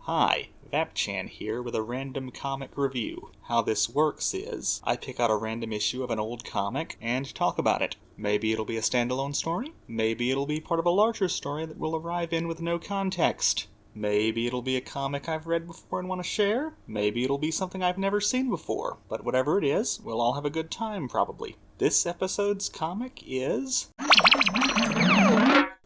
Hi, VAP-Chan here with a random comic review. How this works is, I pick out a random issue of an old comic and talk about it. Maybe it'll be a standalone story, maybe it'll be part of a larger story that will arrive in with no context. Maybe it'll be a comic I've read before and want to share, maybe it'll be something I've never seen before. But whatever it is, we'll all have a good time probably. This episode's comic is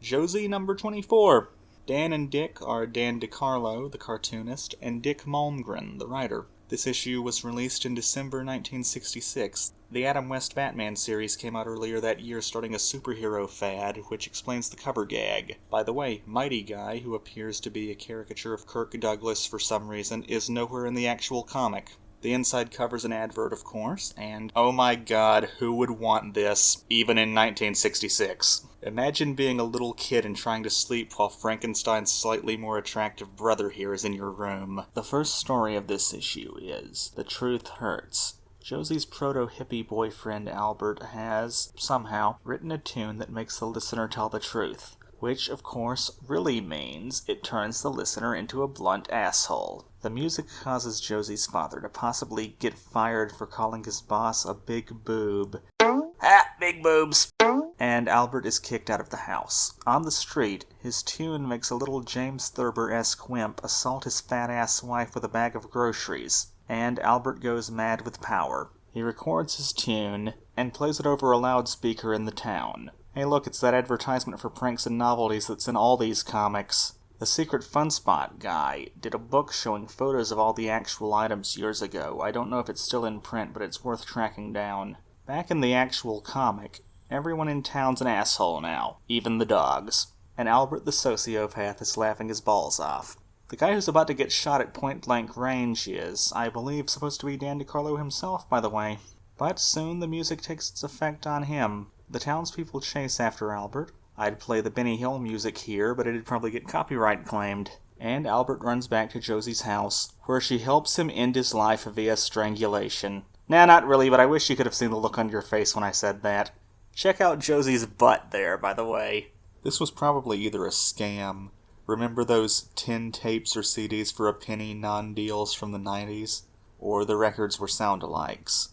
Josie number 24. Dan and Dick are Dan DeCarlo, the cartoonist, and Dick Malmgren, the writer. This issue was released in December 1966. The Adam West Batman series came out earlier that year, starting a superhero fad, which explains the cover gag. By the way, Mighty Guy, who appears to be a caricature of Kirk Douglas for some reason, is nowhere in the actual comic. The inside cover's an advert, of course, and oh my god, who would want this, even in 1966? Imagine being a little kid and trying to sleep while Frankenstein's slightly more attractive brother here is in your room. The first story of this issue is The Truth Hurts. Josie's proto-hippie boyfriend Albert has, somehow, written a tune that makes the listener tell the truth. Which, of course, really means it turns the listener into a blunt asshole. The music causes Josie's father to possibly get fired for calling his boss a big boob. Ha! Big boobs! And Albert is kicked out of the house. On the street, his tune makes a little James Thurber-esque wimp assault his fat-ass wife with a bag of groceries. And Albert goes mad with power. He records his tune and plays it over a loudspeaker in the town. Hey look, it's that advertisement for pranks and novelties that's in all these comics. The Secret Fun Spot guy did a book showing photos of all the actual items years ago. I don't know if it's still in print, but it's worth tracking down. Back in the actual comic, everyone in town's an asshole now, even the dogs. And Albert the sociopath is laughing his balls off. The guy who's about to get shot at point-blank range is, I believe, supposed to be Dan DeCarlo himself, by the way. But soon the music takes its effect on him. The townspeople chase after Albert. I'd play the Benny Hill music here, but it'd probably get copyright claimed. And Albert runs back to Josie's house, where she helps him end his life via strangulation. Nah, not really, but I wish you could have seen the look on your face when I said that. Check out Josie's butt there, by the way. This was probably either a scam. Remember those 10 tapes or CDs for a penny non-deals from the 90s? Or the records were sound-alikes.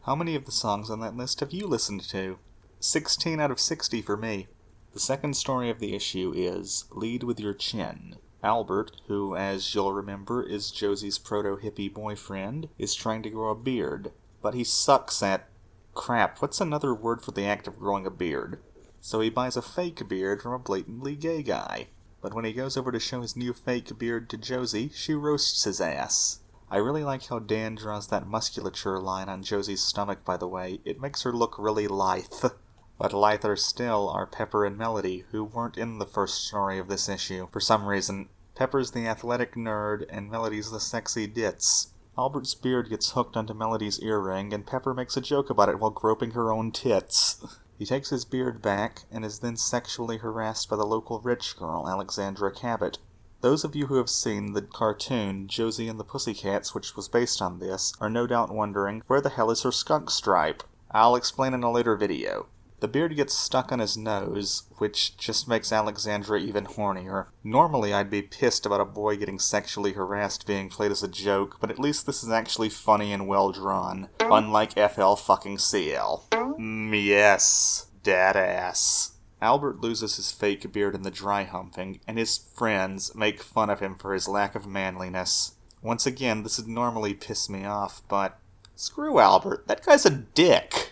How many of the songs on that list have you listened to? 16 out of 60 for me. The second story of the issue is Lead With Your Chin. Albert, who, as you'll remember, is Josie's proto-hippie boyfriend, is trying to grow a beard. But he sucks at... crap, what's another word for the act of growing a beard? So he buys a fake beard from a blatantly gay guy. But when he goes over to show his new fake beard to Josie, she roasts his ass. I really like how Dan draws that musculature line on Josie's stomach, by the way. It makes her look really lithe. But lither still are Pepper and Melody, who weren't in the first story of this issue. For some reason, Pepper's the athletic nerd, and Melody's the sexy ditz. Albert's beard gets hooked onto Melody's earring, and Pepper makes a joke about it while groping her own tits. He takes his beard back, and is then sexually harassed by the local rich girl, Alexandra Cabot. Those of you who have seen the cartoon Josie and the Pussycats, which was based on this, are no doubt wondering, where the hell is her skunk stripe? I'll explain in a later video. The beard gets stuck on his nose, which just makes Alexandra even hornier. Normally I'd be pissed about a boy getting sexually harassed being played as a joke, but at least this is actually funny and well drawn. Unlike FL fucking CL. Yes, dad ass. Albert loses his fake beard in the dry humping, and his friends make fun of him for his lack of manliness. Once again, this would normally piss me off, but... screw Albert, that guy's a dick!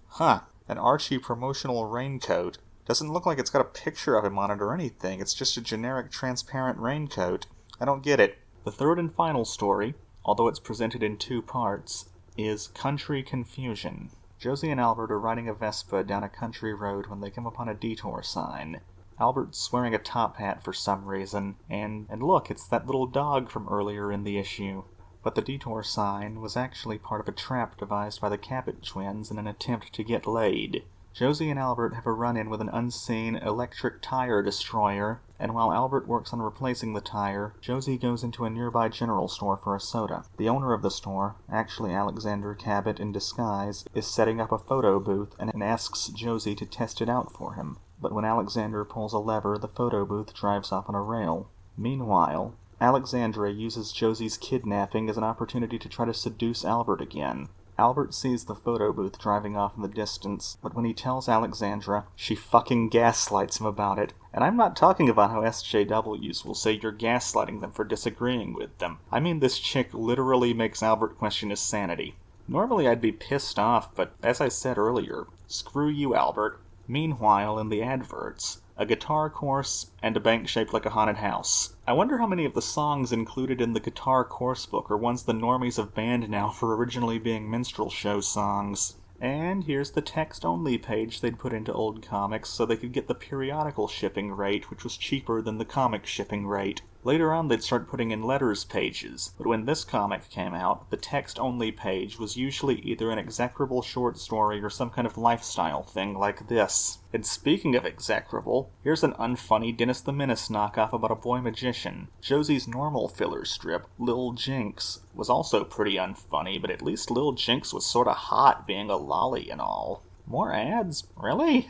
Huh. An Archie promotional raincoat. Doesn't look like it's got a picture of him on it or anything. It's just a generic transparent raincoat. I don't get it. The third and final story, although it's presented in 2 parts, is Country Confusion. Josie and Albert are riding a Vespa down a country road when they come upon a detour sign. Albert's wearing a top hat for some reason, and look, it's that little dog from earlier in the issue. But the detour sign was actually part of a trap devised by the Cabot twins in an attempt to get laid. Josie and Albert have a run-in with an unseen electric tire destroyer, and while Albert works on replacing the tire, Josie goes into a nearby general store for a soda. The owner of the store, actually Alexander Cabot in disguise, is setting up a photo booth and asks Josie to test it out for him. But when Alexander pulls a lever, the photo booth drives off on a rail. Meanwhile, Alexandra uses Josie's kidnapping as an opportunity to try to seduce Albert again. Albert sees the photo booth driving off in the distance, but when he tells Alexandra, she fucking gaslights him about it. And I'm not talking about how SJWs will say you're gaslighting them for disagreeing with them. I mean, this chick literally makes Albert question his sanity. Normally I'd be pissed off, but as I said earlier, screw you, Albert. Meanwhile, in the adverts, a guitar course and a bank shaped like a haunted house. I wonder how many of the songs included in the guitar course book are ones the normies have banned now for originally being minstrel show songs. And here's the text-only page they'd put into old comics so they could get the periodical shipping rate, which was cheaper than the comic shipping rate. Later on they'd start putting in letters pages, but when this comic came out, the text-only page was usually either an execrable short story or some kind of lifestyle thing like this. And speaking of execrable, here's an unfunny Dennis the Menace knockoff about a boy magician. Josie's normal filler strip, Lil Jinx, was also pretty unfunny, but at least Lil Jinx was sorta hot being a lolly and all. More ads? Really?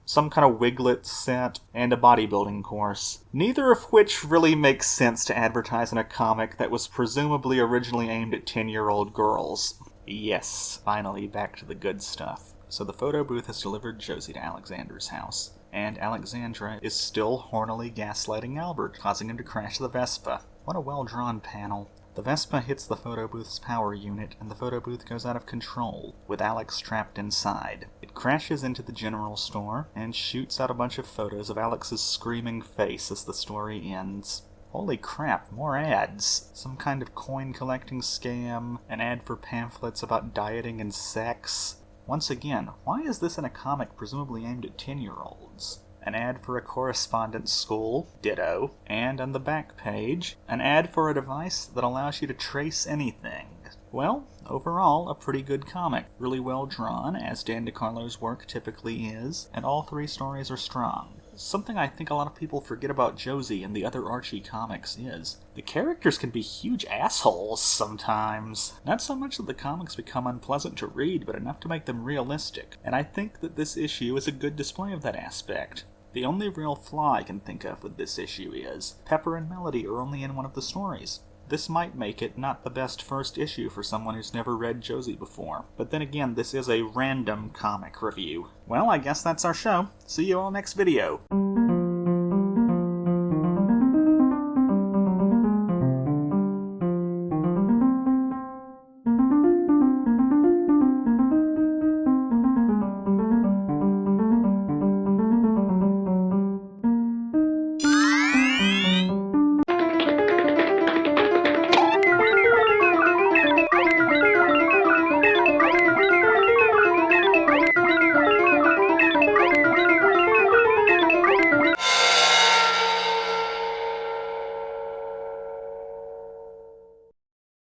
Some kind of Wiglet set, and a bodybuilding course. Neither of which really makes sense to advertise in a comic that was presumably originally aimed at 10-year-old girls. Yes, finally back to the good stuff. So the photo booth has delivered Josie to Alexandra's house, and Alexandra is still hornily gaslighting Albert, causing him to crash the Vespa. What a well-drawn panel. The Vespa hits the photo booth's power unit, and the photo booth goes out of control, with Alex trapped inside. It crashes into the general store, and shoots out a bunch of photos of Alex's screaming face as the story ends. Holy crap, more ads. Some kind of coin-collecting scam, an ad for pamphlets about dieting and sex. Once again, why is this in a comic presumably aimed at 10-year-olds? An ad for a correspondence school, ditto, and on the back page, an ad for a device that allows you to trace anything. Well, overall, a pretty good comic. Really well drawn, as Dan DeCarlo's work typically is, and all three stories are strong. Something I think a lot of people forget about Josie and the other Archie comics is, the characters can be huge assholes sometimes. Not so much that the comics become unpleasant to read, but enough to make them realistic, and I think that this issue is a good display of that aspect. The only real flaw I can think of with this issue is, Pepper and Melody are only in one of the stories. This might make it not the best first issue for someone who's never read Josie before. But then again, this is a random comic review. Well, I guess that's our show. See you all next video.